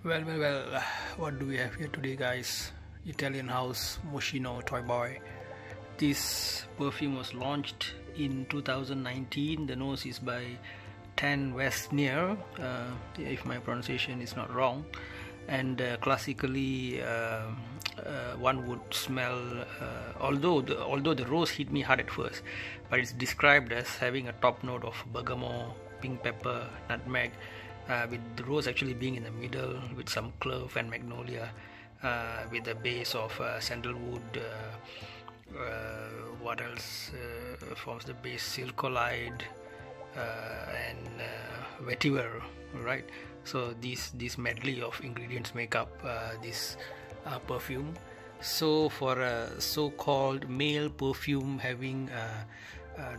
Well, what do we have here today, guys? Italian house Moschino Toy Boy. This perfume was launched in 2019. The nose is by 10 West Near, if my pronunciation is not wrong. And classically, one would smell, although the rose hit me hard at first, but it's described as having a top note of bergamot, pink pepper, nutmeg, with the rose actually being in the middle, with some clove and magnolia, with a base of sandalwood. What else forms the base? Silcolide and vetiver, right? So this medley of ingredients make up this perfume. So for a so-called male perfume having a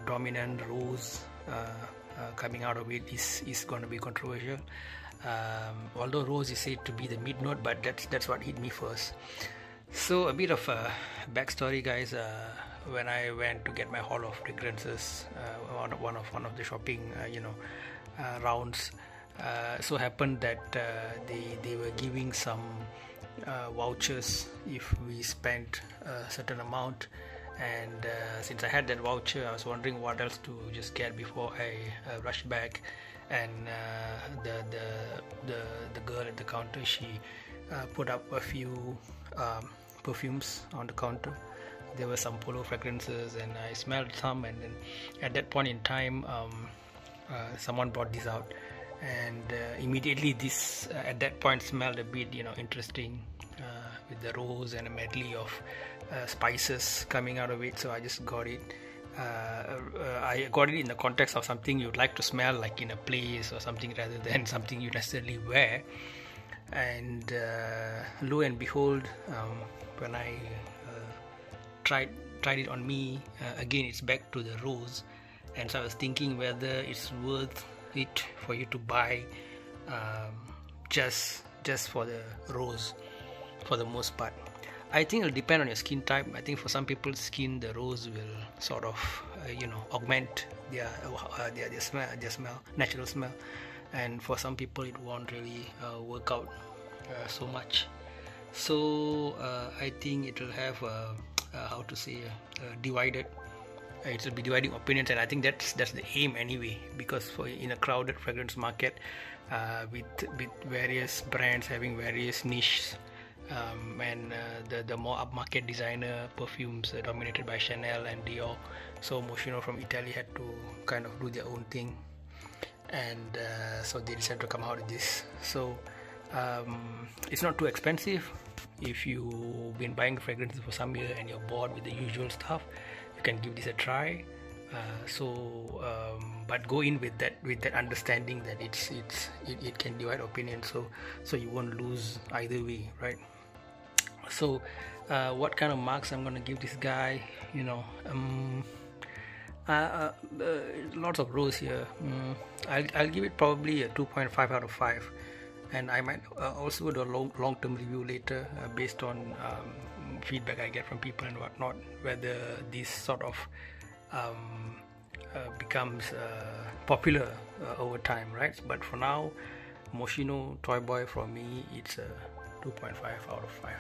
dominant rose coming out of it is going to be controversial, although rose is said to be the mid note, but that's what hit me first. So a bit of a backstory, guys. When I went to get my haul of fragrances, one of the shopping rounds, so happened that they were giving some vouchers if we spent a certain amount, and since I had that voucher, I was wondering what else to just get before I rushed back. And the girl at the counter, she put up a few perfumes on the counter. There were some polo fragrances, and I smelled some, and then at that point in time, someone brought this out, and immediately this at that point smelled a bit interesting, with the rose and a medley of spices coming out of it. So I just got it. I got it in the context of something you'd like to smell, like in a place or something, rather than something you necessarily wear. And lo and behold, when I tried it on me, again it's back to the rose. And so I was thinking whether it's worth it for you to buy just for the rose, for the most part. I think it'll depend on your skin type. I think for some people's skin, the rose will sort of augment their smell, natural smell, and for some people it won't really work out so much. So I think it will have how to say divided. It will be dividing opinions, and I think that's the aim anyway, because in a crowded fragrance market, with various brands having various niches, and the more upmarket designer perfumes dominated by Chanel and Dior, so Moschino from Italy had to kind of do their own thing, and so they decided to come out with this. So it's not too expensive. If you've been buying fragrances for some year and you're bored with the usual stuff, you can give this a try. But go in with that understanding that it can divide opinions, so you won't lose either way, right? So what kind of marks I'm gonna give this guy? Lots of rose here. I'll give it probably a 2.5 out of 5, and I might also do a long-term review later, based on feedback I get from people and whatnot, whether this sort of becomes popular over time, right? But for now, Moschino Toy Boy, for me, it's a 2.5 out of 5.